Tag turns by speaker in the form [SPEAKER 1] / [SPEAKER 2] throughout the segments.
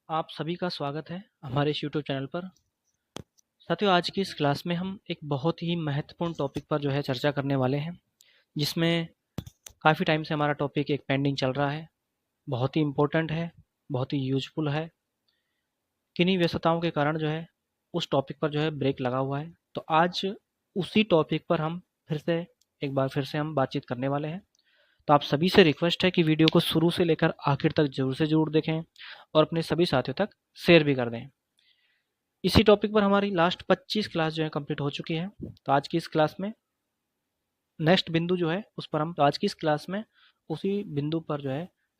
[SPEAKER 1] आप सभी का स्वागत है हमारे इस यूट्यूब चैनल पर। साथियों, आज की इस क्लास में हम एक बहुत ही महत्वपूर्ण टॉपिक पर चर्चा करने वाले हैं, जिसमें काफ़ी टाइम से हमारा टॉपिक एक पेंडिंग चल रहा है। बहुत ही इम्पोर्टेंट है, बहुत ही यूजफुल है। किन्हीं व्यस्तताओं के कारण उस टॉपिक पर ब्रेक लगा हुआ है। तो आज उसी टॉपिक पर हम फिर से हम बातचीत करने वाले हैं। तो आप सभी से रिक्वेस्ट है कि वीडियो को शुरू से लेकर आखिर तक ज़रूर से ज़रूर देखें और अपने सभी साथियों तक शेयर भी कर दें। इसी टॉपिक पर हमारी लास्ट 25 क्लास कंप्लीट हो चुकी है। तो आज की इस क्लास में नेक्स्ट बिंदु उस पर हम आज की इस क्लास में उसी बिंदु पर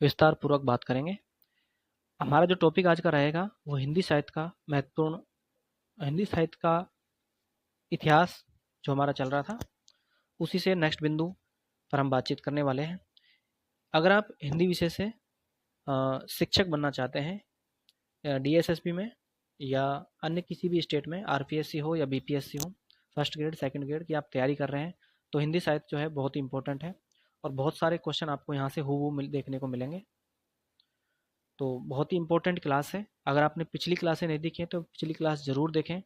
[SPEAKER 1] विस्तार पूर्वक बात करेंगे। हमारा जो टॉपिक आज का रहेगा वो हिंदी साहित्य का इतिहास जो हमारा चल रहा था, उसी से नेक्स्ट बिंदु पर हम बातचीत करने वाले हैं। अगर आप हिंदी विषय से शिक्षक बनना चाहते हैं डीएसएसबी में या अन्य किसी भी स्टेट में, आरपीएससी हो या बीपीएससी हो, फर्स्ट ग्रेड सेकंड ग्रेड की आप तैयारी कर रहे हैं, तो हिंदी साहित्य बहुत ही इंपॉर्टेंट है और बहुत सारे क्वेश्चन आपको यहाँ से हूबहू देखने को मिलेंगे। तो बहुत ही इंपॉर्टेंट क्लास है। अगर आपने पिछली क्लासें नहीं देखी हैं तो पिछली क्लास ज़रूर देखें।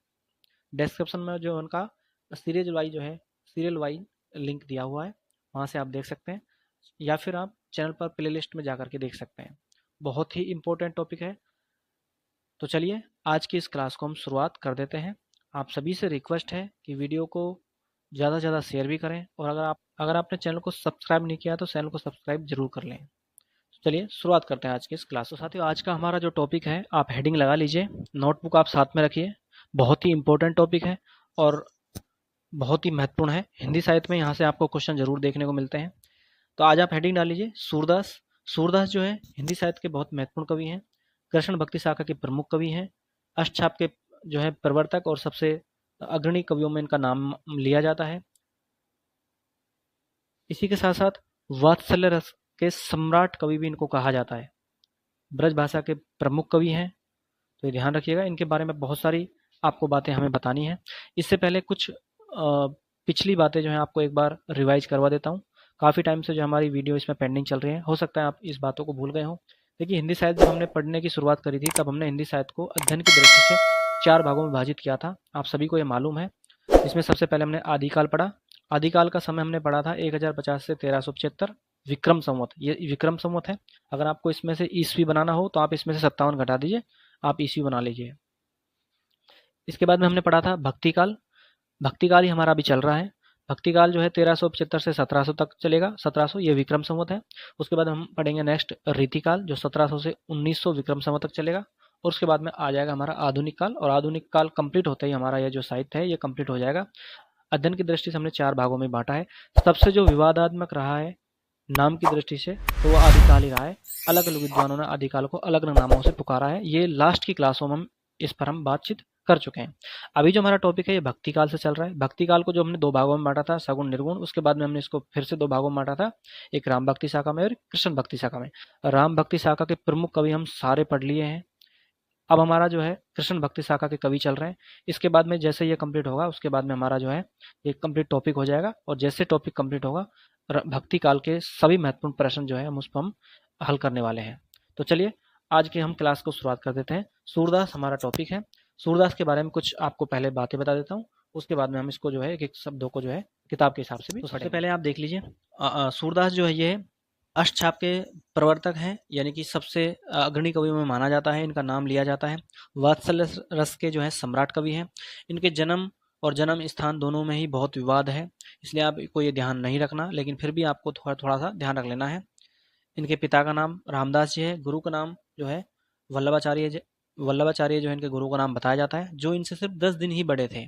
[SPEAKER 1] डिस्क्रिप्शन में उनका सीरियल वाइज लिंक दिया हुआ है, वहाँ से आप देख सकते हैं, या फिर आप चैनल पर प्ले लिस्ट में जा करके देख सकते हैं। बहुत ही इम्पोर्टेंट टॉपिक है। तो चलिए आज की इस क्लास को हम शुरुआत कर देते हैं। आप सभी से रिक्वेस्ट है कि वीडियो को ज़्यादा से ज़्यादा शेयर भी करें, और अगर आपने चैनल को सब्सक्राइब नहीं किया तो चैनल को सब्सक्राइब जरूर कर लें। तो चलिए शुरुआत करते हैं आज की इस क्लास। तो साथियों, आज का हमारा जो टॉपिक है, आप हेडिंग लगा लीजिए, नोटबुक आप साथ में रखिए। बहुत ही इंपॉर्टेंट टॉपिक है और बहुत ही महत्वपूर्ण है। हिंदी साहित्य में यहाँ से आपको क्वेश्चन जरूर देखने को मिलते हैं। तो आज आप हेडिंग डाल लीजिए सूरदास। सूरदास हिंदी साहित्य के बहुत महत्वपूर्ण कवि हैं, कृष्ण भक्ति शाखा के प्रमुख कवि हैं, अष्टछाप के प्रवर्तक और सबसे अग्रणी कवियों में इनका नाम लिया जाता है। इसी के साथ साथ वात्सल्य रस के सम्राट कवि भी इनको कहा जाता है। ब्रज भाषा के प्रमुख कवि हैं, तो ये ध्यान रखिएगा। इनके बारे में बहुत सारी आपको बातें हमें बतानी है। इससे पहले कुछ पिछली बातें आपको एक बार रिवाइज करवा देता हूँ। काफ़ी टाइम से हमारी वीडियो इसमें पेंडिंग चल रही है, हो सकता है आप इस बातों को भूल गए हो। देखिए, हिंदी साहित्य जब हमने पढ़ने की शुरुआत करी थी, तब हमने हिंदी साहित्य को अध्ययन की दृष्टि से 4 भागों में विभाजित किया था। आप सभी को ये मालूम है। इसमें सबसे पहले हमने आदिकाल पढ़ा। आदिकाल का समय हमने पढ़ा था 1050 से 1375 विक्रम संवत। ये विक्रम संवत है। अगर आपको इसमें से ईस्वी बनाना हो तो आप इसमें से 57 घटा दीजिए, आप ईस्वी बना लीजिए। इसके बाद में हमने पढ़ा था भक्तिकाल। भक्तिकाल ही हमारा अभी चल रहा है। भक्तिकाल 1375 से 1700 तक चलेगा। 1700 ये विक्रम संवत है। उसके बाद हम पढ़ेंगे नेक्स्ट रीतिकाल, जो 1700 से 1900 विक्रम संवत तक चलेगा। और उसके बाद में आ जाएगा हमारा आधुनिक काल, और आधुनिक काल कंप्लीट होते ही हमारा यह जो साहित्य है ये कंप्लीट हो जाएगा। अध्ययन की दृष्टि से हमने 4 भागों में बांटा है। सबसे जो विवादात्मक रहा है नाम की दृष्टि से, तो वो आदिकाल ही रहा है। अलग अलग विद्वानों ने आदिकाल को अलग अलग नामों से पुकारा है। ये लास्ट की क्लासों में इस पर हम बातचीत कर चुके हैं। अभी जो हमारा टॉपिक है ये भक्ति काल से चल रहा है। भक्ति काल को जो हमने 2 भागों में बांटा था, सगुण निर्गुण, उसके बाद में हमने इसको फिर से 2 भागों में बांटा था, एक राम भक्ति शाखा में और कृष्ण भक्ति शाखा में। राम भक्ति शाखा के प्रमुख कवि हम सारे पढ़ लिए हैं। अब हमारा कृष्ण भक्ति शाखा के कवि चल रहे हैं। इसके बाद में जैसे ये कंप्लीट होगा, उसके बाद में हमारा ये कंप्लीट टॉपिक हो जाएगा। और जैसे टॉपिक कंप्लीट होगा, भक्ति काल के सभी महत्वपूर्ण प्रश्न हम उस पर हम हल करने वाले हैं। तो चलिए आज की हम क्लास को शुरुआत कर देते हैं। सूरदास हमारा टॉपिक है। सूरदास के बारे में कुछ आपको पहले बातें बता देता हूँ, उसके बाद में हम इसको एक एक शब्दों को किताब के हिसाब से भी। तो सबसे पहले आप देख लीजिए, सूरदास ये अष्टछाप के प्रवर्तक हैं, यानी कि सबसे अग्रणी कवियों में माना जाता है, इनका नाम लिया जाता है। वात्सल्य रस के सम्राट कवि हैं। इनके जन्म और जन्म स्थान दोनों में ही बहुत विवाद है, इसलिए आपको ये ध्यान नहीं रखना, लेकिन फिर भी आपको थोड़ा सा ध्यान रख लेना है। इनके पिता का नाम रामदास जी है। गुरु का नाम वल्लभाचार्य वल्लभाचार्य इनके गुरु का नाम बताया जाता है, जो इनसे सिर्फ 10 दिन ही बड़े थे।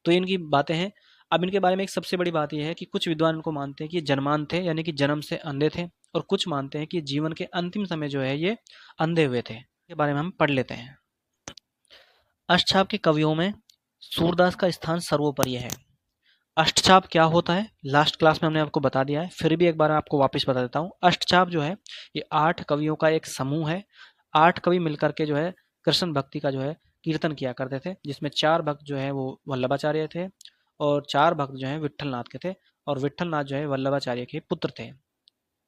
[SPEAKER 1] तो इनकी बातें हैं। अब इनके बारे में एक सबसे बड़ी बात यह है कि कुछ विद्वान इनको मानते हैं कि जन्मांध थे, यानी कि जन्म से अंधे थे, और कुछ मानते हैं कि जीवन के अंतिम समय ये अंधे हुए थे। इसके बारे में हम पढ़ लेते हैं। अष्टछाप के कवियों में सूरदास का स्थान सर्वोपरि है। अष्टछाप क्या होता है, लास्ट क्लास में हमने आपको बता दिया है, फिर भी एक बार आपको वापस बता देता हूँ। अष्टछाप ये 8 कवियों का एक समूह है। 8 कवि मिलकर के कृष्ण भक्ति का कीर्तन किया करते थे, जिसमें 4 भक्त वो वल्लभाचार्य थे, और 4 भक्त विट्ठलनाथ के थे, और विट्ठलनाथ वल्लभाचार्य के पुत्र थे।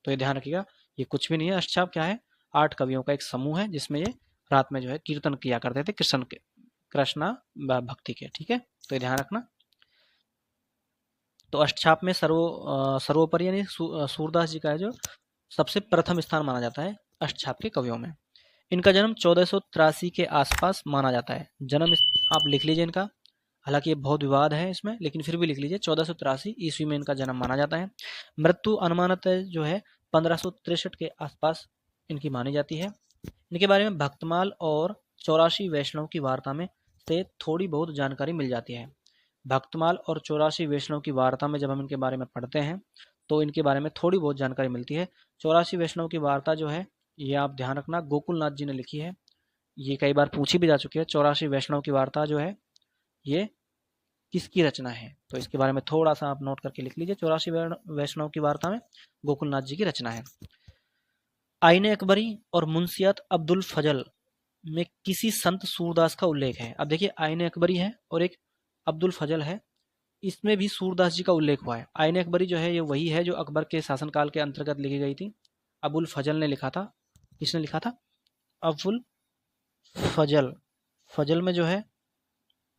[SPEAKER 1] तो ये ध्यान रखिएगा, ये कुछ भी नहीं है। अष्टछाप क्या है, 8 कवियों का एक समूह है, जिसमें ये रात में जो है कीर्तन किया करते थे कृष्णा भक्ति के। ठीक है, तो ये ध्यान रखना। तो अष्टछाप में सर्वोपरि यानी सूरदास जी का है जो सबसे प्रथम स्थान माना जाता है अष्टछाप के कवियों में। इनका जन्म 1483 के आसपास माना जाता है। जन्म आप लिख लीजिए इनका, हालांकि ये बहुत विवाद है इसमें, लेकिन फिर भी लिख लीजिए 1483 ईस्वी में इनका जन्म माना जाता है। मृत्यु अनुमानतः जो है 1563 के आसपास इनकी मानी जाती है। इनके बारे में भक्तमाल और 84 वैष्णव की वार्ता में से थोड़ी बहुत जानकारी मिल जाती है। भक्तमाल और 84 वैष्णव की वार्ता में जब हम इनके बारे में पढ़ते हैं तो इनके बारे में थोड़ी बहुत जानकारी मिलती है। 84 वैष्णव की वार्ता जो है ये आप ध्यान रखना गोकुलनाथ जी ने लिखी है। ये कई बार पूछी भी जा चुकी है। 84 वैष्णव की वार्ता जो है ये किसकी रचना है, तो इसके बारे में थोड़ा सा आप नोट करके लिख लीजिए। 84 वैष्णव की वार्ता में गोकुलनाथ जी की रचना है। आईने अकबरी और मुंशियात अब्दुल फजल में किसी संत सूरदास का उल्लेख है। अब देखिए आईने अकबरी है और एक अब्दुल फजल है, इसमें भी सूरदास जी का उल्लेख हुआ है। आईने अकबरी जो है ये वही है जो अकबर के शासनकाल के अंतर्गत लिखी गई थी। अबुल फजल ने लिखा था। किसने लिखा था? अबुल फजल। फजल में जो है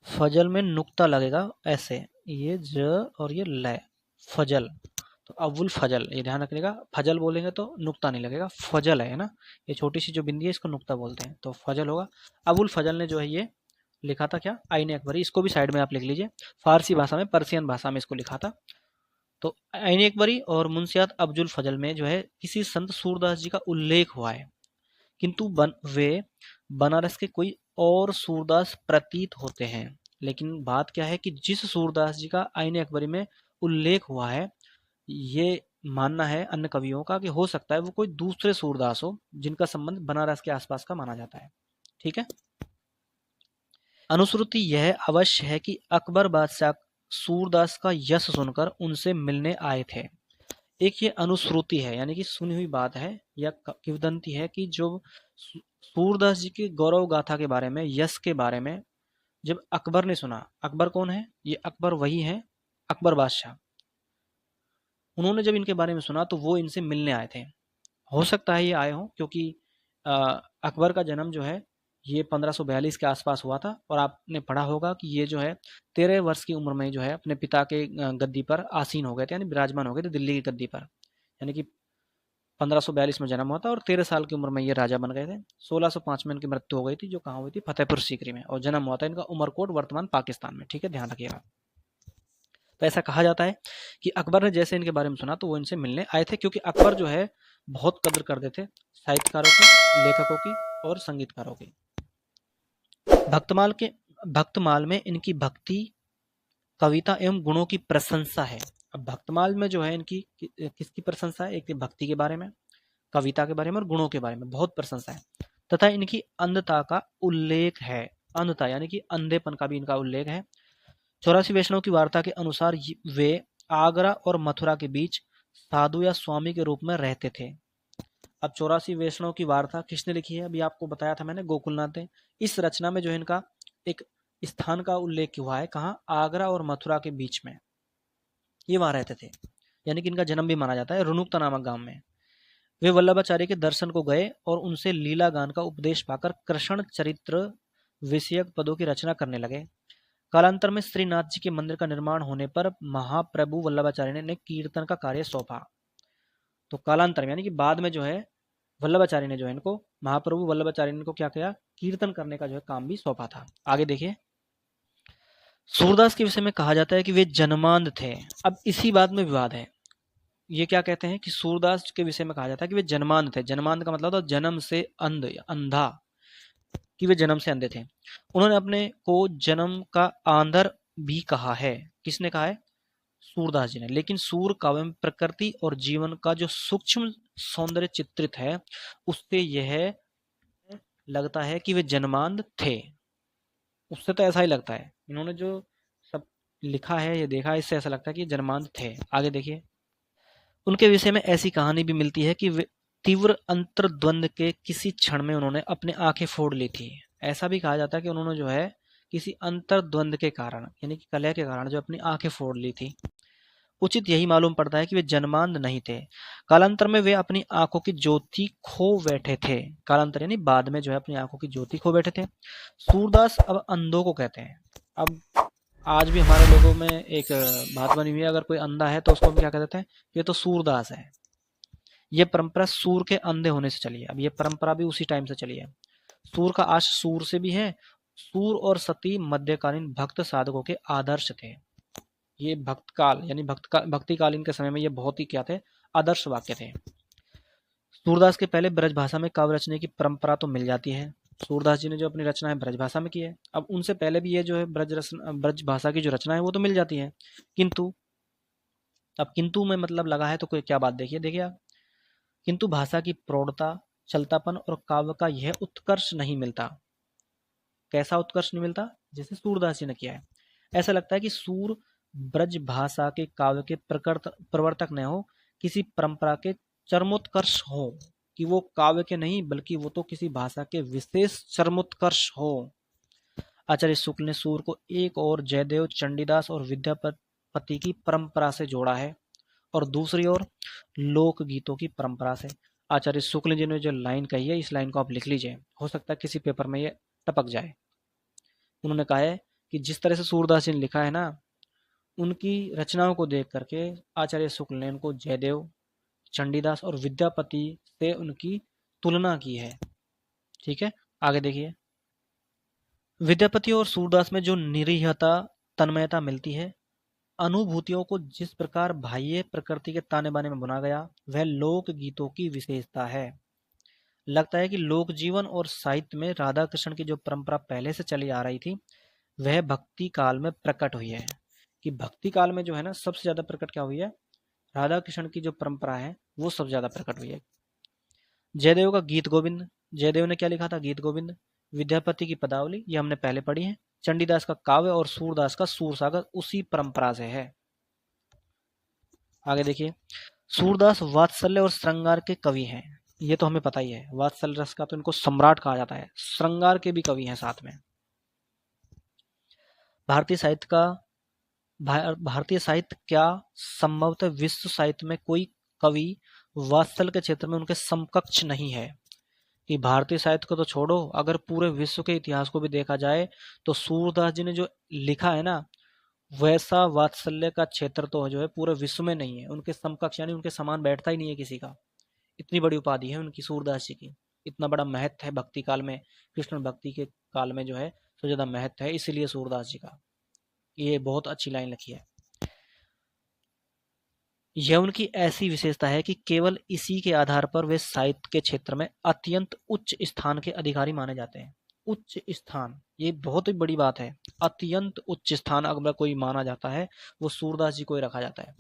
[SPEAKER 1] फजल में नुक्ता लगेगा ऐसे, ये ज और ये ल, फजल। तो अबुल फजल, ये ध्यान रखिएगा। फजल बोलेंगे तो नुक्ता नहीं लगेगा, फजल है ना, ये छोटी सी जो बिंदी है इसको नुक्ता बोलते हैं, तो फजल होगा। अबुल फजल ने जो है ये लिखा था क्या? आईने अकबरी। इसको भी साइड में आप लिख लीजिए, फारसी भाषा में, पर्शियन भाषा में इसको लिखा था। तो आईने अकबरी और मुंशियात अब्दुल फजल में जो है किसी संत सूरदास जी का उल्लेख हुआ है, किंतु वे बनारस के कोई और सूरदास प्रतीत होते हैं। लेकिन बात क्या है कि जिस सूरदास जी का आईने अकबरी में उल्लेख हुआ है, ये मानना है अन्य कवियों का कि हो सकता है वो कोई दूसरे सूरदास हो जिनका संबंध बनारस के आसपास का माना जाता है। ठीक है। अनुश्रुति यह अवश्य है कि अकबर बादशाह सूरदास का यश सुनकर उनसे मिलने आए थे। एक ये अनुश्रुति है, यानी कि सुनी हुई बात है या किंवदंती है कि जो सूरदास जी के गौरव गाथा के बारे में, यश के बारे में जब अकबर ने सुना, अकबर कौन है? ये अकबर वही है, अकबर बादशाह। उन्होंने जब इनके बारे में सुना तो वो इनसे मिलने आए थे। हो सकता है ये आए हों क्योंकि अकबर का जन्म जो है ये 1542 के आसपास हुआ था, और आपने पढ़ा होगा कि ये जो है 13 वर्ष की उम्र में जो है अपने पिता के गद्दी पर आसीन हो गए थे, यानी विराजमान हो गए थे दिल्ली की गद्दी पर। यानी कि 1542 में जन्म हुआ था और 13 साल की उम्र में ये राजा बन गए थे। 1605 में इनकी मृत्यु हो गई थी, जो कहाँ हुई थी? फतेहपुर सीकरी में, और जन्म हुआ था इनका उमरकोट, वर्तमान पाकिस्तान में। ठीक है, ध्यान रखिएगा। तो ऐसा कहा जाता है कि अकबर ने जैसे इनके बारे में सुना तो वो इनसे मिलने आए थे, क्योंकि अकबर जो है बहुत कदर करते थे साहित्यकारों की, लेखकों की और संगीतकारों की। भक्तमाल में इनकी भक्ति, कविता एवं गुणों की प्रशंसा है। अब भक्तमाल में जो है इनकी किसकी प्रशंसा है? एक भक्ति के बारे में, कविता के बारे में और गुणों के बारे में बहुत प्रशंसा है, तथा इनकी अंधता का उल्लेख है। अंधता यानी कि अंधेपन का भी इनका उल्लेख है। 84 वैष्णव की वार्ता के अनुसार वे आगरा और मथुरा के बीच साधु या स्वामी के रूप में रहते थे। अब 84 वैष्णव की वार्ता किसने लिखी है? अभी आपको बताया था मैंने, गोकुलनाथ ने। इस रचना में जो है इनका एक स्थान का उल्लेख हुआ है, कहाँ? आगरा और मथुरा के बीच में ये वहां रहते थे, यानी कि इनका जन्म भी माना जाता है रुनुक्ता नामक गांव में। वे वल्लभाचार्य के दर्शन को गए और उनसे लीला गान का उपदेश पाकर कृष्ण चरित्र विषयक पदों की रचना करने लगे। कालांतर में श्रीनाथ जी के मंदिर का निर्माण होने पर महाप्रभु वल्लभाचार्य ने कीर्तन का कार्य सौंपा। तो कालांतर में यानी कि बाद में जो है वल्लभाचार्य ने जो है इनको, महाप्रभु वल्लभाचार्य ने इनको क्या किया? कीर्तन करने का जो है काम भी सौंपा था। आगे देखिए, सूरदास के विषय में कहा जाता है कि वे जन्मांध थे। अब इसी बात में विवाद है। ये क्या कहते हैं कि सूरदास के विषय में कहा जाता है कि वे जन्मांध थे। जन्मांध का मतलब था जन्म से अंध, अंधा, कि वे जन्म से अंधे थे। उन्होंने अपने को जन्म का आंधर भी कहा है। किसने कहा है? सूरदास जी ने। लेकिन सूर काव्य में प्रकृति और जीवन का जो सूक्ष्म सौंदर्य चित्रित है, उससे यह लगता है कि वे जन्मांध थे। उससे तो ऐसा ही लगता है, इन्होंने जो सब लिखा है, ये देखा है, इससे ऐसा लगता है कि जन्मांध थे। आगे देखिए, उनके विषय में ऐसी कहानी भी मिलती है कि वे तीव्र अंतर्द्वंद के किसी क्षण में उन्होंने अपनी आंखें फोड़ ली थी। ऐसा भी कहा जाता है कि उन्होंने जो है किसी अंतर्द्वंद के कारण, यानी कि कलह के कारण, जो अपनी आंखें फोड़ ली थी। उचित यही मालूम पड़ता है कि वे जन्मांध नहीं थे। कालांतर में वे अपनी आंखों की ज्योति खो बैठे थे। कालांतर यानी बाद में जो है अपनी आंखों की ज्योति खो बैठे थे। सूरदास अब अंधों को कहते हैं। अब आज भी हमारे लोगों में एक बात बनी हुई है, अगर कोई अंधा है तो उसको हम क्या कहते हैं, ये तो सूरदास है। ये परंपरा सूर के अंधे होने से चली है। अब ये परंपरा भी उसी टाइम से चली है। सूर का आश सूर से भी है। सूर और सती मध्यकालीन भक्त साधकों के आदर्श थे। ये भक्त काल यानी भक्ति कालीन के समय में ये बहुत ही क्या थे, आदर्श वाक्य थे। सूरदास के पहले ब्रज भाषा में काव्य रचने की परंपरा तो मिल जाती है। सूरदास जी ने जो अपनी रचना है ब्रज भाषा में की है। अब उनसे पहले भी ये जो है ब्रज भाषा की जो रचना है वो तो मिल जाती है। किंतु अब किंतु में मतलब लगा है तो कोई क्या बात, देखिए देखिए आप, किंतु भाषा की प्रौढ़ता, चलतापन और काव्य का यह उत्कर्ष नहीं मिलता। कैसा उत्कर्ष नहीं मिलता? जैसे सूरदास जी ने किया है। ऐसा लगता है कि सूर ब्रज भाषा के काव्य के प्रवर्तक न हो, किसी परंपरा के चरमोत्कर्ष हो, कि वो काव्य के नहीं बल्कि वो तो किसी भाषा के विशेष चरमोत्कर्ष हो। आचार्य शुक्ल ने सूर को एक और जयदेव, चंडीदास और विद्यापति की परंपरा से जोड़ा है और दूसरी ओर लोकगीतों की परंपरा से। आचार्य शुक्ल जी ने जो लाइन कही है, इस लाइन को आप लिख लीजिए, हो सकता है किसी पेपर में ये टपक जाए। उन्होंने कहा है कि जिस तरह से सूरदास जी ने लिखा है ना, उनकी रचनाओं को देख करके आचार्य शुक्ल ने उनको जयदेव, चंडीदास और विद्यापति से उनकी तुलना की है। ठीक है, आगे देखिए। विद्यापति और सूरदास में जो निरीहता, तन्मयता मिलती है, अनुभूतियों को जिस प्रकार बाह्य प्रकृति के ताने बाने में बुना गया, वह लोक गीतों की विशेषता है। लगता है कि लोक जीवन और साहित्य में राधा कृष्ण की जो परंपरा पहले से चली आ रही थी, वह भक्ति काल में प्रकट हुई है। कि भक्ति काल में जो है ना, सबसे ज्यादा प्रकट क्या हुई है? राधा कृष्ण की जो परंपरा है वो सबसे ज्यादा प्रकट हुई है। जयदेव का गीत गोविंद, जयदेव ने क्या लिखा था? गीत गोविंद। विद्यापति की पदावली, ये हमने पहले पढ़ी है। चंडीदास का काव्य और सूरदास का सूरसागर उसी परंपरा से है। आगे देखिए। सूरदास वात्सल्य और श्रृंगार के कवि हैं। ये तो हमें पता ही है, वात्सल्य रस का तो इनको सम्राट कहा जाता है। श्रृंगार के भी कवि हैं साथ में। भारतीय साहित्य का भारतीय साहित्य क्या संभवतः विश्व साहित्य में कोई कवि वात्सल्य के क्षेत्र में उनके समकक्ष नहीं है। कि भारतीय साहित्य को तो छोड़ो, अगर पूरे विश्व के इतिहास को भी देखा जाए तो सूरदास जी ने जो लिखा है ना, वैसा वात्सल्य का क्षेत्र तो जो है पूरे विश्व में नहीं है। उनके समकक्ष यानी उनके समान बैठता ही नहीं है किसी का। इतनी बड़ी उपाधि है उनकी, सूरदास जी की। इतना बड़ा महत्व है भक्ति काल में, कृष्ण भक्ति के काल में जो है तो ज्यादा महत्व है, इसीलिए सूरदास जी का। ये बहुत अच्छी लाइन लिखी है। यह उनकी ऐसी विशेषता है कि केवल इसी के आधार पर वे साहित्य के क्षेत्र में अत्यंत उच्च स्थान के अधिकारी माने जाते हैं। उच्च स्थान, ये बहुत ही बड़ी बात है। अत्यंत उच्च स्थान अगर कोई माना जाता है, वो सूरदास जी को ही रखा जाता है।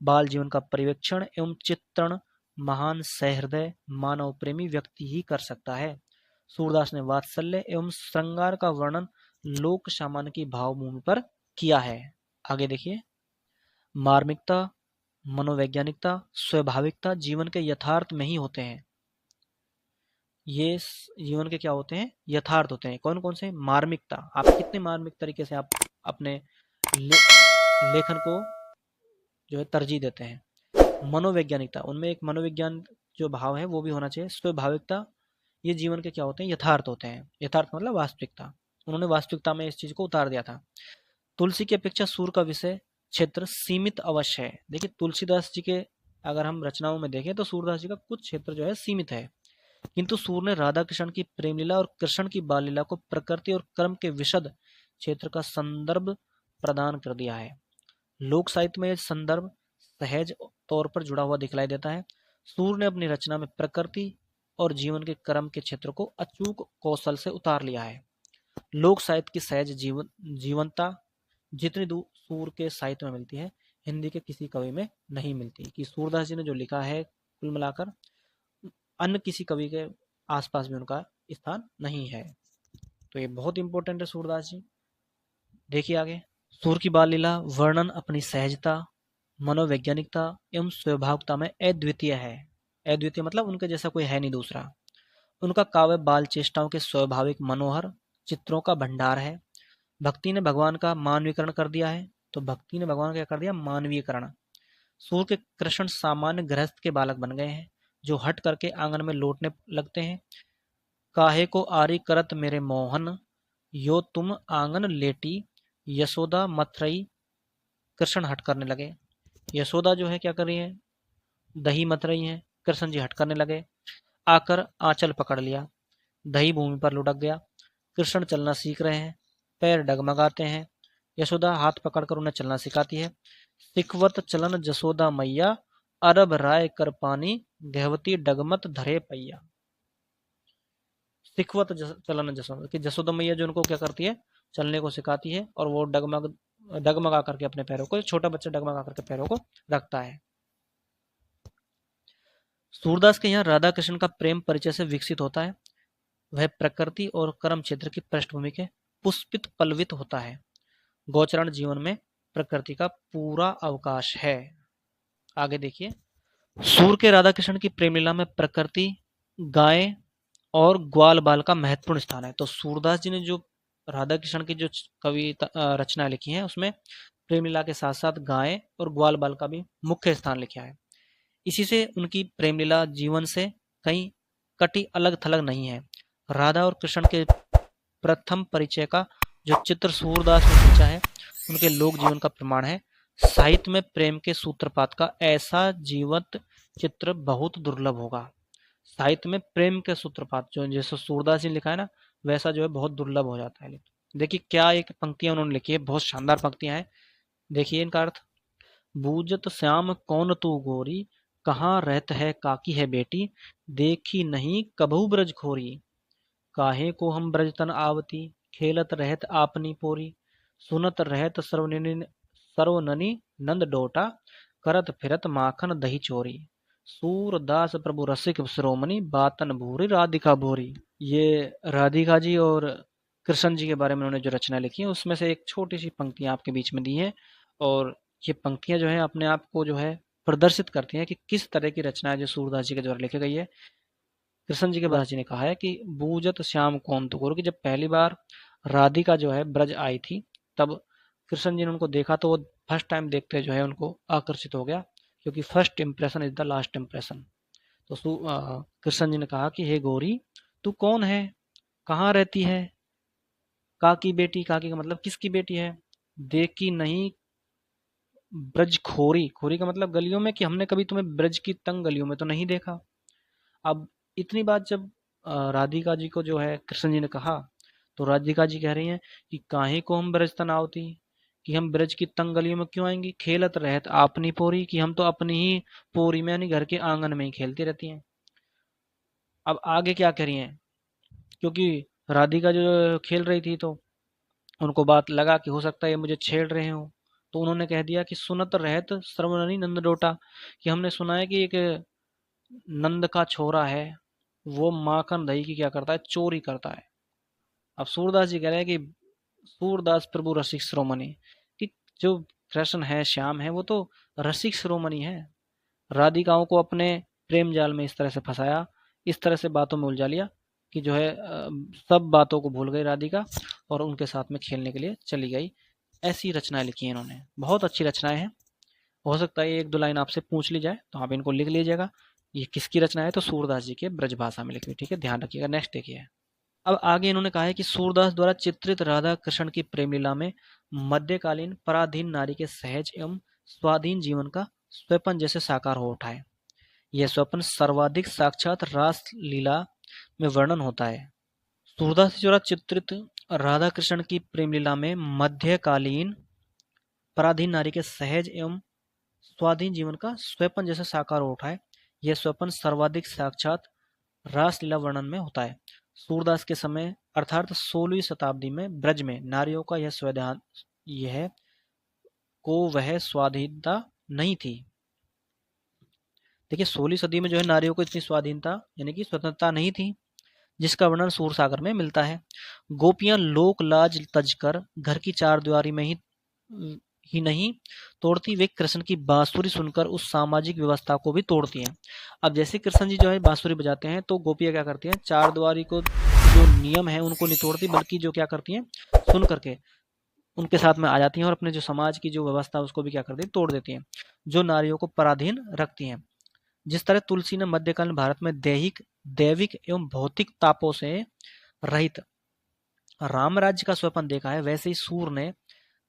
[SPEAKER 1] बाल जीवन का पर्यवेक्षण एवं चित्रण महान सहृदय मानव प्रेमी व्यक्ति ही कर सकता है। सूरदास ने वात्सल्य एवं श्रृंगार का वर्णन लोक सामान्य की भावभूमि पर किया है। आगे देखिए। मार्मिकता, मनोवैज्ञानिकता, स्वाभाविकता जीवन के यथार्थ में ही होते हैं। ये जीवन के क्या होते हैं? यथार्थ होते हैं। कौन कौन से? मार्मिकता, आप कितने मार्मिक तरीके से आप अपने लेखन को जो है तरजीह देते हैं। मनोवैज्ञानिकता, उनमें एक मनोविज्ञान जो भाव है वो भी होना चाहिए। स्वाभाविकता, ये जीवन के क्या होते हैं? यथार्थ होते हैं। यथार्थ मतलब वास्तविकता। उन्होंने वास्तविकता में इस चीज को उतार दिया था। तुलसी की अपेक्षा सूर का विषय क्षेत्र सीमित अवश्य है। देखिए, तुलसीदास जी के अगर हम रचनाओं में देखें तो सूरदास जी का कुछ क्षेत्र जो है सीमित है, किंतु सूर ने राधा कृष्ण की प्रेमलीला और कृष्ण की बाल लीला को प्रकृति और कर्म के विशद क्षेत्र का संदर्भ प्रदान कर दिया है। लोक साहित्य में यह संदर्भ सहज तौर पर जुड़ा हुआ दिखलाई देता है। सूर ने अपनी रचना में प्रकृति और जीवन के कर्म के क्षेत्र को अचूक कौशल से उतार लिया है। लोक साहित्य की सहज जीवंतता जितनी सूर के साहित्य में मिलती है, हिंदी के किसी कवि में नहीं मिलती। कि सूरदास जी ने जो लिखा है, कुल मिलाकर अन्य किसी कवि के आसपास भी उनका स्थान नहीं है। तो ये बहुत इंपॉर्टेंट है सूरदास जी। देखिए आगे। सूर की बाल लीला वर्णन अपनी सहजता, मनोवैज्ञानिकता एवं स्वभावता में अद्वितीय है। अद्वितीय मतलब उनके जैसा कोई है नहीं दूसरा। उनका काव्य बाल चेष्टाओं के स्वाभाविक मनोहर चित्रों का भंडार है। भक्ति ने भगवान का मानवीकरण कर दिया है। तो भक्ति ने भगवान का क्या कर दिया, मानवीयकरण। सूर के कृष्ण सामान्य गृहस्थ के बालक बन गए हैं, जो हट करके आंगन में लौटने लगते हैं। काहे को आरी करत मेरे मोहन, यो तुम आंगन लेटी, यशोदा मत रही। कृष्ण हट करने लगे। यशोदा जो है क्या कर रही है, दही मत रही है। कृष्ण जी हट करने लगे। आकर आंचल पकड़ लिया, दही भूमि पर लुढ़क गया। कृष्ण चलना सीख रहे हैं, पैर डगमगाते हैं। यशोदा हाथ पकड़कर उन्हें चलना सिखाती है। सिखवत चलन जसोदा मैया, अरब राय कर पानी, गहवती डगमत धरे पैया। सिखवत चलन जसोदा, कि जसोदा मैया जो उनको क्या करती है, चलने को सिखाती है, और वो डगमगा करके अपने पैरों को, छोटा बच्चा डगमगा करके पैरों को रखता है। सूरदास के यहाँ राधा कृष्ण का प्रेम परिचय से विकसित होता है। वह प्रकृति और कर्म क्षेत्र की पृष्ठभूमि के पुष्पित पल्लवित होता है। गोचरण जीवन में प्रकृति का पूरा अवकाश है। आगे देखिए, सूर के राधा कृष्ण की प्रेम लीला में प्रकृति, गाय और ग्वाल बाल का महत्वपूर्ण स्थान है। तो सूरदास जी ने जो राधा कृष्ण की जो कविता रचना लिखी है, उसमें प्रेम लीला के साथ साथ गाय और ग्वाल बाल का भी मुख्य स्थान लिखा है। इसी से उनकी प्रेम लीला जीवन से कहीं कटी अलग थलग नहीं है। राधा और कृष्ण के प्रथम परिचय का जो चित्र सूरदास ने खींचा है, उनके लोक जीवन का प्रमाण है। साहित्य में प्रेम के सूत्रपात का ऐसा जीवंत चित्र बहुत दुर्लभ होगा। साहित्य में प्रेम के सूत्रपात जो जैसे सूरदास जी ने लिखा है ना, वैसा जो है बहुत दुर्लभ हो जाता है। देखिए क्या एक पंक्तियां उन्होंने लिखी है, बहुत शानदार पंक्तियां हैं। देखिए इनका अर्थ, बूझत श्याम कौन तू गोरी, कहाँ रहत है काकी है बेटी, देखी नहीं कभू ब्रज खोरी, काहे को हम ब्रज तन आवती, खेलत रहत आपनी पोरी, सुनत रहत सर्वननी नंद डोटा, करत फिरत माखन दही चोरी, सूरदास प्रभु रसिक श्रोमणी, बातन भूरी राधिका भोरी। ये राधिका जी और कृष्ण जी के बारे में उन्होंने जो रचना लिखी है, उसमें से एक छोटी सी पंक्तियां आपके बीच में दी है, और ये पंक्तियां जो है अपने आप को जो है प्रदर्शित करती हैं कि किस तरह की रचना है जो सूरदास जी के द्वारा लिखी गई है। कृष्ण जी के दास जी ने कहा है कि बूझत श्याम कौन तू गोरी, कि जब पहली बार राधिका जो है ब्रज आई थी, तब कृष्ण जी ने उनको देखा तो वो फर्स्ट टाइम देखते जो है उनको आकर्षित हो गया, क्योंकि first impression is the last impression. तो कृष्ण जी ने कहा कि हे गोरी, तू कौन है, कहाँ रहती है, काकी बेटी, काकी का मतलब किसकी बेटी है, देखी नहीं ब्रज खोरी, खोरी का मतलब गलियों में, कि हमने कभी तुम्हें ब्रज की तंग गलियों में तो नहीं देखा। अब इतनी बात जब राधिका जी को जो है कृष्ण जी ने कहा, तो राधिका जी कह रही हैं कि काहे को हम ब्रज तन आवती, कि हम ब्रज की तंग गलियों में क्यों आएंगी, खेलत रहत आपनी पोरी, कि हम तो अपनी ही पोरी में यानी घर के आंगन में ही खेलती रहती हैं। अब आगे क्या कह रही हैं, क्योंकि राधिका जो खेल रही थी तो उनको बात लगा कि हो सकता है ये मुझे छेड़ रहे हो, तो उन्होंने कह दिया कि सुनत रहत सर्वननी नंद डोटा, कि हमने सुना है कि एक नंद का छोरा है, वो माखन दही की क्या करता है, चोरी करता है। अब सूरदास जी कह रहे हैं कि सूरदास प्रभु रसिक शिरोमणि, कि जो कृष्ण है, श्याम है, वो तो रसिक शिरोमणि है। राधिकाओं को अपने प्रेम जाल में इस तरह से फंसाया, इस तरह से बातों में उलझा लिया कि जो है सब बातों को भूल गई राधिका, और उनके साथ में खेलने के लिए चली गई। ऐसी रचनाएं लिखी हैं इन्होंने, बहुत अच्छी रचनाएं हैं। हो सकता है एक दो लाइन आपसे पूछ ली जाए, तो आप इनको लिख लीजिएगा। ये किसकी रचना है, तो सूरदास जी के ब्रज भाषा में लिखी हुई, ठीक है, ध्यान रखिएगा। नेक्स्ट देखिए, अब आगे इन्होंने कहा है कि सूरदास द्वारा चित्रित राधा कृष्ण की प्रेम लीला में मध्यकालीन पराधीन नारी के सहज एवं स्वाधीन जीवन का स्वप्न जैसे साकार हो उठा है। यह स्वप्न सर्वाधिक साक्षात रास लीला में वर्णन होता है। सूरदास द्वारा चित्रित राधा कृष्ण की प्रेम लीला में मध्यकालीन पराधीन नारी के सहज एवं स्वाधीन जीवन का स्वप्न जैसे साकार हो उठा है। यह स्वप्न सर्वाधिक साक्षात रास लीला वर्णन में होता है। सूरदास के समय अर्थात 16वीं शताब्दी में ब्रज में नारियों का यह को वह स्वाधीनता नहीं थी। देखिए 16वीं सदी में जो है नारियों को इतनी स्वाधीनता यानी कि स्वतंत्रता नहीं थी, जिसका वर्णन सूर सागर में मिलता है। गोपियां लोक लाज तजकर घर की चारदीवारी में ही नहीं तोड़ती, वे कृष्ण की बांसुरी सुनकर उस सामाजिक व्यवस्था को भी तोड़ती हैं। अब जैसे कृष्ण जी जो है बांसुरी बजाते हैं, तो गोपियां क्या करती हैं, चारदीवारी को जो नियम है उनको नहीं तोड़ती, बल्कि जो क्या करती हैं, सुन करके उनके साथ में आ जाती हैं और अपने जो समाज की जो व्यवस्था है उसको भी क्या कर देती, तोड़ देती हैं, जो नारियों को पराधीन रखती हैं। जिस तरह तुलसी ने मध्यकालीन भारत में दैविक एवं भौतिक तापों से रहित राम राज्य का स्वप्न देखा है, वैसे ही सूर ने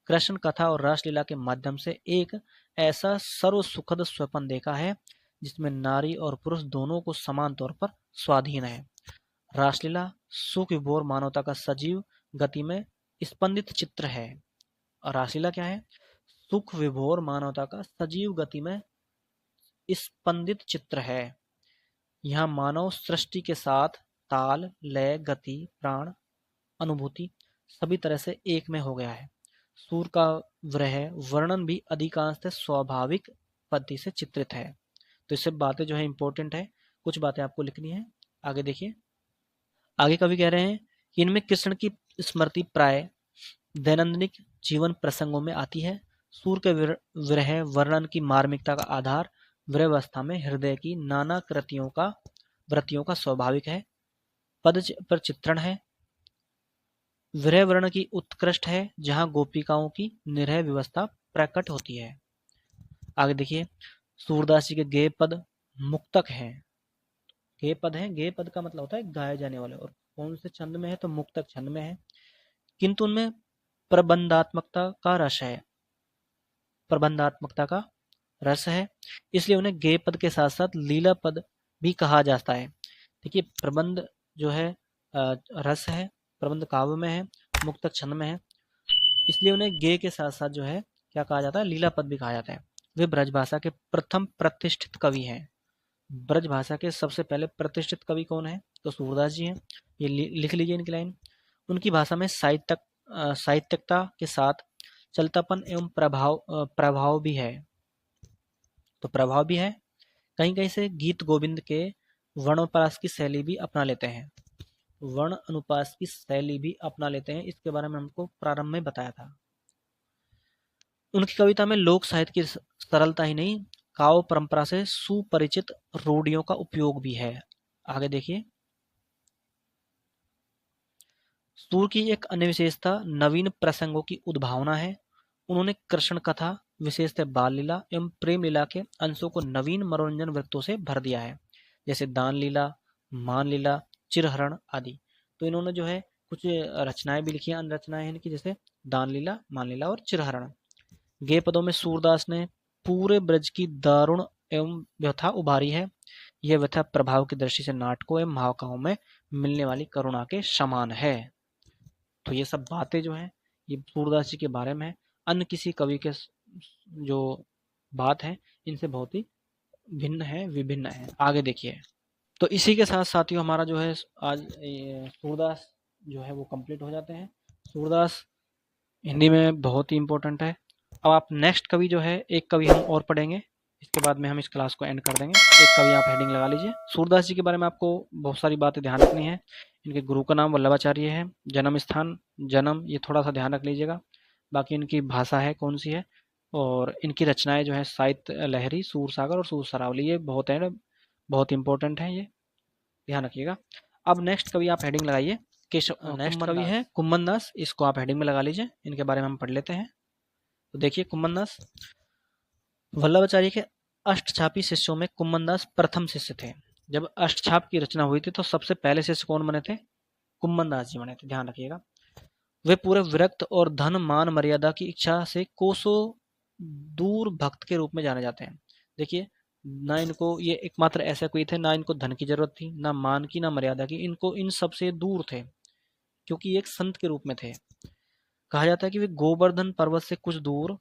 [SPEAKER 1] कृष्ण कथा और रासलीला के माध्यम से एक ऐसा सर्व सुखद स्वप्न देखा है जिसमें नारी और पुरुष दोनों को समान तौर पर स्वाधीन है। रासलीला सुख विभोर मानवता का सजीव गति में स्पंदित चित्र है। और रासलीला क्या है? सुख विभोर मानवता का सजीव गति में स्पंदित चित्र है। यहाँ मानव सृष्टि के साथ ताल, लय, गति, प्राण, अनुभूति सभी तरह से एक में हो गया है। सूर का विरह वर्णन भी अधिकांशतः स्वाभाविक पद्धति से चित्रित है। तो इससे बातें जो है इंपॉर्टेंट है, कुछ बातें आपको लिखनी है। आगे देखिए, आगे कवि कह रहे हैं कि इनमें कृष्ण की स्मृति प्राय दैनंदिन जीवन प्रसंगों में आती है। सूर के विरह वर्णन की मार्मिकता का आधार विरहावस्था में हृदय की नाना वृत्तियों का स्वाभाविक है। पद पर चित्रण है। विरह वर्ण की उत्कृष्ट है, जहां गोपिकाओं की निरह व्यवस्था प्रकट होती है। आगे देखिए, सूरदास जी के गेय पद मुक्तक हैं। गेय पद है, गेय पद का मतलब होता है गाए जाने वाले, और कौन से छंद में है? तो मुक्तक छंद में है, किंतु उनमें प्रबंधात्मकता का रस है, प्रबंधात्मकता का रस है, इसलिए उन्हें गेय पद के साथ साथ लीला पद भी कहा जाता है। देखिए, प्रबंध जो है रस है, प्रबंध काव्य में है, मुक्तक छंद में है, इसलिए उन्हें गेय के साथ साथ जो है क्या कहा जाता है? लीला पद भी कहा जाता है। वे ब्रजभाषा के प्रथम प्रतिष्ठित कवि हैं। ब्रजभाषा के सबसे पहले प्रतिष्ठित कवि कौन है? तो सूरदास जी हैं। ये लिख लीजिए इनकी लाइन। उनकी भाषा में साहित्यकता के साथ चलतापन एवं प्रभाव भी है। तो प्रभाव भी है, कहीं कहीं से गीत गोविंद के वर्णोपास की शैली भी अपना लेते हैं, वर्ण अनुपास की शैली भी अपना लेते हैं। इसके बारे में हमको प्रारंभ में बताया था। उनकी कविता में लोक साहित्य की सरलता ही नहीं, काव्य परंपरा से सुपरिचित रूढ़ियों का उपयोग भी है। आगे देखिए, सूर की एक अन्य विशेषता नवीन प्रसंगों की उद्भावना है। उन्होंने कृष्ण कथा, विशेषतः बाल लीला एवं प्रेम लीला के अंशों को नवीन मनोरंजन वृत्तों से भर दिया है, जैसे दान लीला, मान लीला, चिरहरण आदि। तो इन्होंने जो है कुछ रचनाएं भी लिखी हैं, अन्य रचनाएं हैं इनकी, जैसे दान लीला, मान लीला और चिरहरण। गेय पदों में सूरदास ने पूरे ब्रज की दारुण एवं व्यथा उभारी है। यह व्यथा प्रभाव की दृष्टि से नाटकों एवं महाकाव्यों में मिलने वाली करुणा के समान है। तो ये सब बातें जो हैं ये सूरदास जी के बारे में है। अन्य किसी कवि के जो बात है इनसे बहुत ही भिन्न है, विभिन्न है। आगे देखिए, तो इसी के साथ साथियों हमारा जो है आज सूरदास जो है वो कंप्लीट हो जाते हैं। सूरदास हिंदी में बहुत ही इम्पोर्टेंट है। अब आप नेक्स्ट कवि जो है, एक कवि हम और पढ़ेंगे, इसके बाद में हम इस क्लास को एंड कर देंगे। एक कवि आप हेडिंग लगा लीजिए। सूरदास जी के बारे में आपको बहुत सारी बातें ध्यान रखनी है। इनके गुरु का नाम वल्लभाचार्य है। जन्म स्थान, जन्म, ये थोड़ा सा ध्यान रख लीजिएगा। बाकी इनकी भाषा है कौन सी है, और इनकी रचनाएं जो है साहित्य लहरी, सूरसागर और सूर सरावली, ये बहुत इंपॉर्टेंट है, ये ध्यान रखिएगा। अब नेक्स्ट कवि आप हेडिंग लगाइए। केशव। नेक्स्ट कवि है कुम्मन दास, इसको आप हेडिंग में लगा लीजिए। इनके बारे में हम पढ़ लेते हैं। तो देखिए, कुम्मन दास वल्लभाचार्य के अष्टछापी शिष्यों में कुम्मन दास प्रथम शिष्य थे। जब अष्टछाप की रचना हुई थी तो सबसे पहले शिष्य कौन बने थे? कुम्मन दास जी बने थे, ध्यान रखिएगा। वे पूरे विरक्त और धन मान मर्यादा की इच्छा से कोसों दूर भक्त के रूप में जाने जाते हैं। देखिए, ना इनको ये एकमात्र ऐसा कोई थे, ना इनको धन की जरूरत थी, ना मान की, ना मर्यादा की, इनको इन सब से दूर थे, क्योंकि एक संत के रूप में थे। कहा जाता है कि वे गोवर्धन पर्वत से कुछ दूर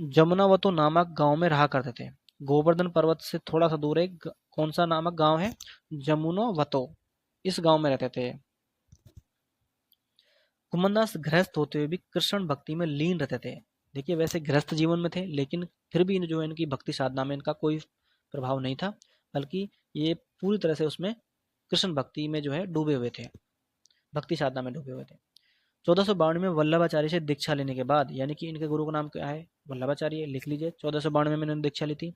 [SPEAKER 1] जमुनावतो नामक गांव में रहा करते थे। गोवर्धन पर्वत से थोड़ा सा दूर एक कौन सा नामक गांव है? जमुनावतो, इस गांव में रहते थे। कुम्मनदास गृहस्थ होते हुए भी कृष्ण भक्ति में लीन रहते थे। देखिए, वैसे गृहस्थ जीवन में थे, लेकिन फिर भी जो इनकी भक्ति साधना में इनका कोई प्रभाव नहीं था, बल्कि ये पूरी तरह से उसमें कृष्ण भक्ति में जो है डूबे हुए थे, भक्ति साधना में डूबे हुए थे। 1492 में वल्लभाचार्य से दीक्षा लेने के बाद, यानी कि इनके गुरु का नाम क्या है? वल्लभाचार्य, लिख लीजिए। 1492 में इन्होंने दीक्षा ली थी।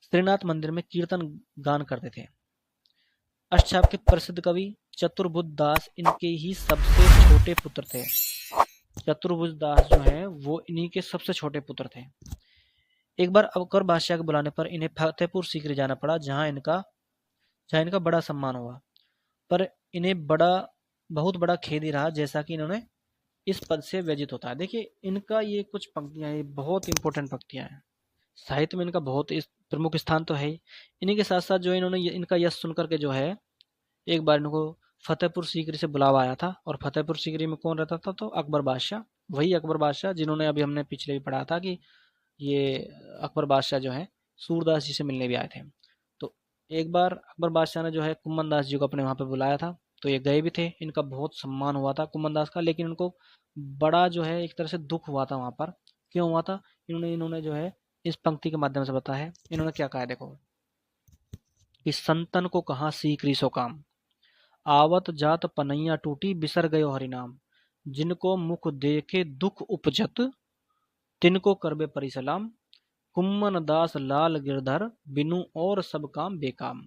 [SPEAKER 1] श्रीनाथ मंदिर में कीर्तन गान करते थे। अष्टछाप के प्रसिद्ध कवि चतुर्बुद्ध दास इनके ही सबसे छोटे पुत्र थे। चतुर्भुज दास जो है वो इन्हीं के सबसे छोटे पुत्र थे। एक बार अकबर बादशाह के बुलाने पर इन्हें फतेहपुर सीकरी जाना पड़ा, जहाँ इनका बड़ा सम्मान हुआ। पर इन्हें बहुत बड़ा खेद ही रहा, जैसा कि इन्होंने इस पद से व्यजित होता है। देखिए इनका ये कुछ पंक्तियां, ये बहुत इंपॉर्टेंट पंक्तियां हैं। साहित्य में इनका बहुत प्रमुख स्थान तो है ही। इन्हीं के साथ साथ जो इन्होंने इनका यश सुनकर के जो है, एक बार इनको फतेहपुर सीकरी से बुलावा आया था। और फतेहपुर सीकरी में कौन रहता था? तो अकबर बादशाह। वही अकबर बादशाह जिन्होंने अभी हमने पिछले भी पढ़ा था कि ये अकबर बादशाह जो है सूरदास जी से मिलने भी आए थे। तो एक बार अकबर बादशाह ने जो है कुम्मन दास जी को अपने वहाँ पे बुलाया था, तो ये गए भी थे। इनका बहुत सम्मान हुआ था कुम्मन दास का, लेकिन उनको बड़ा जो है एक तरह से दुख हुआ था वहाँ पर। क्यों हुआ था? इन्होंने जो है इस पंक्ति के माध्यम से बताया है। इन्होंने क्या कहा है देखो, कि संतन को कहाँ सीकरी सो काम, आवत जात पनैया टूटी बिसर गयो हरिनाम, जिनको मुख देखे दुख उपजत, तिनको करबे परिसलाम, कुम्मन दास लाल गिरधर, बिनु और सब काम बेकाम।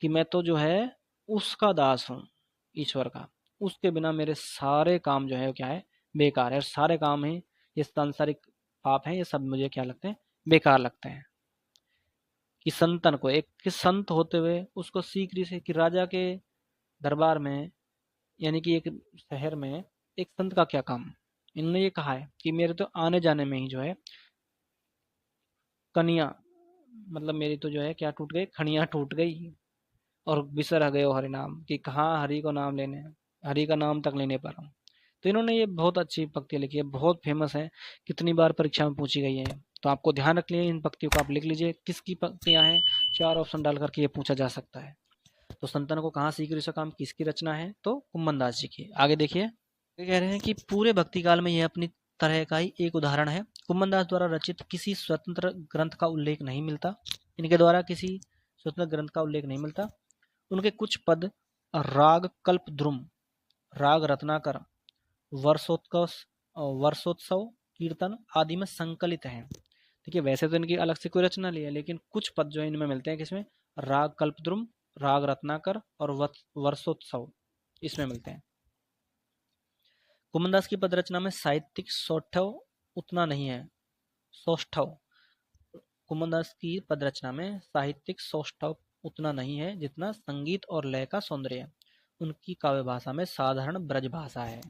[SPEAKER 1] कि मैं तो जो है उसका दास हूँ, ईश्वर का। उसके बिना मेरे सारे काम जो है वो क्या है? बेकार है। सारे काम हैं, ये सांसारिक पाप हैं, ये सब मुझे क्या लगते हैं? बेकार लगते हैं। कि संतन को, एक कि संत होते हुए उसको सीकरी से, कि राजा के दरबार में, यानी कि एक शहर में एक संत का क्या काम? इन्होंने ये कहा है कि मेरे तो आने जाने में ही जो है कनिया, मतलब मेरी तो जो है क्या टूट गई? खड़ियां टूट गई। और बिसर गए हो हरि नाम, कि कहाँ हरि को नाम लेने, हरि का नाम तक लेने पर हूँ। तो इन्होंने ये बहुत अच्छी पंक्तियाँ लिखी है, बहुत फेमस है, कितनी बार परीक्षा में पूछी गई है। तो आपको ध्यान रख लिए, इन पंक्तियों को आप लिख लीजिए किसकी पंक्तियाँ हैं। 4 ऑप्शन डाल करके ये पूछा जा सकता है। तो संतन को कहाँ सीकरी सो काम किसकी रचना है? तो कुम्मन दास जी की। आगे देखिए, ये कह रहे हैं कि पूरे भक्ति काल में यह अपनी तरह का ही एक उदाहरण है। कुम्मन दास द्वारा रचित किसी स्वतंत्र ग्रंथ का उल्लेख नहीं मिलता। इनके द्वारा किसी स्वतंत्र ग्रंथ का उल्लेख नहीं मिलता। उनके कुछ पद राग कल्पद्रुम, राग रत्नाकर, वर्षोत्कर्ष, वर्षोत्सव, कीर्तन आदि में संकलित हैं। देखिए वैसे तो इनकी अलग से कोई रचना नहीं है, लेकिन कुछ पद जो इनमें मिलते हैं किसमें? राग कल्पद्रुम, राग रत्नाकर और वर्षोत्सव, इसमें मिलते हैं। कुमनदास की पद रचना में साहित्यिक सौष्ठव उतना नहीं है। सौष्ठव, कुमनदास की पद रचना में साहित्यिक सौष्ठव उतना नहीं है जितना संगीत और लय का सौंदर्य। उनकी काव्य भाषा में साधारण ब्रज भाषा है।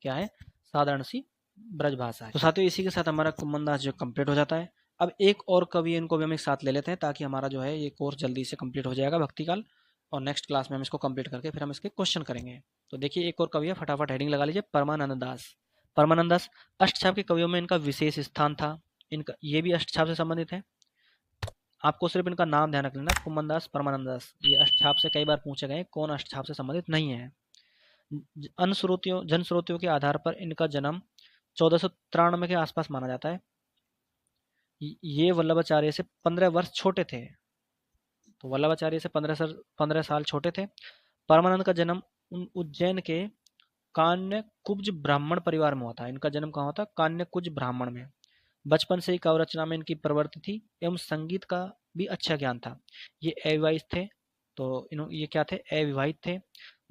[SPEAKER 1] क्या है? साधारण सी ब्रज भाषा है। तो साथियों इसी के साथ हमारा कुम्मन दास जो कंप्लीट हो जाता है। अब एक और कवि इनको भी हम एक साथ ले लेते हैं, ताकि हमारा जो है ये कोर्स जल्दी से कंप्लीट हो जाएगा भक्ति काल। और नेक्स्ट क्लास में हम इसको कंप्लीट करके फिर हम इसके क्वेश्चन करेंगे। तो देखिए एक और कवि है, फटाफट हेडिंग लगा लीजिए, परमानंद दास। परमानंद दास अष्टछाप के कवियों में इनका विशेष स्थान था। इनका ये भी अष्टछाप से संबंधित है। आपको सिर्फ इनका नाम ध्यान रख लेना, कुम्मन दास, परमानंद दास। ये अष्टछाप से कई बार पूछे गए, कौन अष्टछाप से संबंधित नहीं है। जनश्रोतियों के आधार पर इनका जन्म 1493 के आसपास माना जाता है। ये वल्लभाचार्य से 15 वर्ष छोटे थे। तो वल्लभाचार्य से 15 साल छोटे थे। परमानंद का जन्म उज्जैन के कान्य कुब्ज ब्राह्मण परिवार में हुआ था। इनका जन्म कहाँ हुआ था? कान्य कुब्ज ब्राह्मण में। बचपन से ही काव्य रचना में इनकी प्रवृत्ति थी एवं संगीत का भी अच्छा ज्ञान था। ये अविवाहित थे। तो ये क्या थे? अविवाहित थे।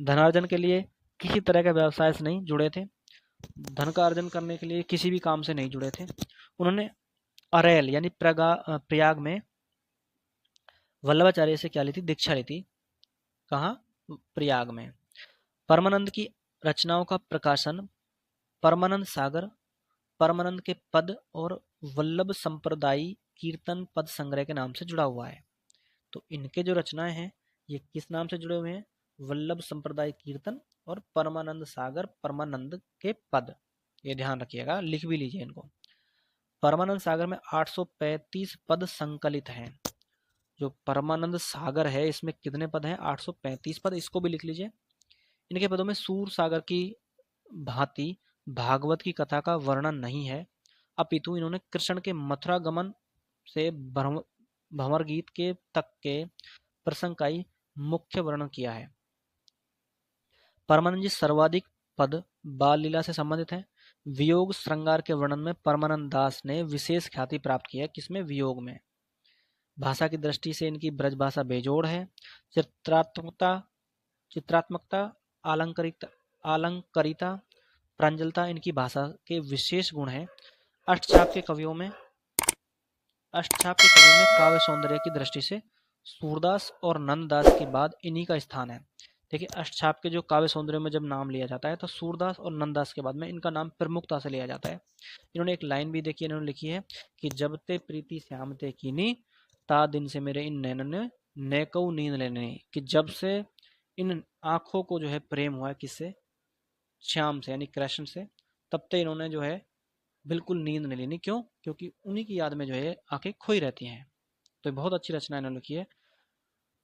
[SPEAKER 1] धनार्जन के लिए किसी तरह के व्यवसाय से नहीं जुड़े थे। धन का अर्जन करने के लिए किसी भी काम से नहीं जुड़े थे। उन्होंने अरेल यानी प्रयाग में वल्लभाचार्य से क्या ली थी? दीक्षा ली थी। कहाँ? प्रयाग में। परमानंद की रचनाओं का प्रकाशन परमानंद सागर, परमानंद के पद और वल्लभ संप्रदायी कीर्तन पद संग्रह के नाम से जुड़ा हुआ है। तो इनके जो रचनाएं हैं ये किस नाम से जुड़े हुए हैं? वल्लभ संप्रदाय कीर्तन और परमानंद सागर, परमानंद के पद। ये ध्यान रखिएगा, लिख भी लीजिए इनको। परमानंद सागर में 835 पद संकलित हैं। जो परमानंद सागर है इसमें कितने पद हैं? 835 पद। इसको भी लिख लीजिए। इनके पदों में सूर सागर की भांति भागवत की कथा का वर्णन नहीं है, अपितु इन्होंने कृष्ण के मथुरा गमन से भंवर गीत के तक के प्रसंग का ही मुख्य वर्णन किया है। परमानंद जी सर्वाधिक पद बाल लीला से संबंधित हैं। वियोग श्रृंगार के वर्णन में परमानंद दास ने विशेष ख्याति प्राप्त की है। किसमें? वियोग में। भाषा की दृष्टि से इनकी ब्रज भाषा बेजोड़ है। चित्रात्मकता, अलंकारिता प्रांजलता इनकी भाषा के विशेष गुण है। अष्टछाप के कवियों में काव्य सौंदर्य की दृष्टि से सूरदास और नंददास के बाद इन्हीं का स्थान है। देखिए, अष्टछाप के जो काव्य सौंदर्य में जब नाम लिया जाता है तो सूरदास और नंददास के बाद में इनका नाम प्रमुखता से लिया जाता है। इन्होंने एक लाइन भी देखी, इन्होंने लिखी है कि जब ते प्रीति श्याम ते कीनी, ता दिन से मेरे इन नैनन ने नेकऊ नींद लेने, कि जब से इन आंखों को जो है प्रेम हुआ है किससे, श्याम से यानी कृष्ण से, तब तक इन्होंने जो है बिल्कुल नींद नहीं लेनी। क्यों? क्योंकि उन्हीं की याद में जो है आंखें खोई रहती हैं। तो बहुत अच्छी रचना इन्होंने लिखी है।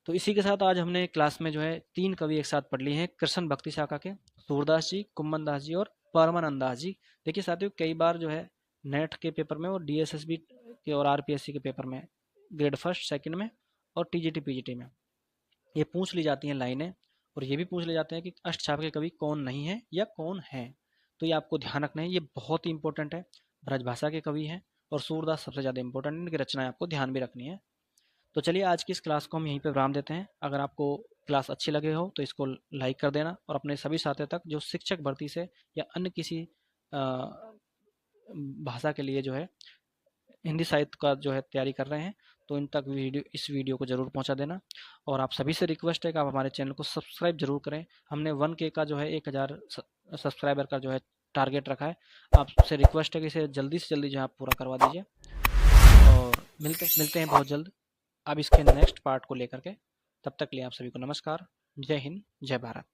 [SPEAKER 1] तो इसी के साथ आज हमने क्लास में जो है 3 कवि एक साथ पढ़ लिए हैं, कृष्ण भक्ति शाखा के सूरदास जी, कुम्मन दास जी और परमानंद दास जी। देखिए साथियों, कई बार जो है नेट के पेपर में और डीएसएसबी के और आरपीएससी के पेपर में, ग्रेड फर्स्ट सेकंड में और टीजीटी पीजीटी में ये पूछ ली जाती हैं लाइनें, और ये भी पूछ ले जाते हैं कि अष्टछाप के कवि कौन नहीं है या कौन है। तो ये आपको ध्यान रखना है, ये बहुत ही इंपॉर्टेंट है। ब्रजभाषा के कवि हैं और सूरदास सबसे ज़्यादा इंपॉर्टेंट, इनकी रचनाएं आपको ध्यान भी रखनी है। तो चलिए आज की इस क्लास को हम यहीं पे विराम देते हैं। अगर आपको क्लास अच्छी लगे हो तो इसको लाइक कर देना, और अपने सभी साथियों तक जो शिक्षक भर्ती से या अन्य किसी भाषा के लिए जो है हिंदी साहित्य का जो है तैयारी कर रहे हैं, तो इन तक इस वीडियो को जरूर पहुंचा देना। और आप सभी से रिक्वेस्ट है कि आप हमारे चैनल को सब्सक्राइब जरूर करें। हमने 1K का जो है 1000 सब्सक्राइबर का जो है टारगेट रखा है। आपसे रिक्वेस्ट है कि इसे जल्दी से जल्दी जो है आप पूरा करवा दीजिए, और मिलते हैं बहुत जल्द अब इसके नेक्स्ट पार्ट को लेकर के। तब तक के लिए आप सभी को नमस्कार। जय हिंद, जय भारत।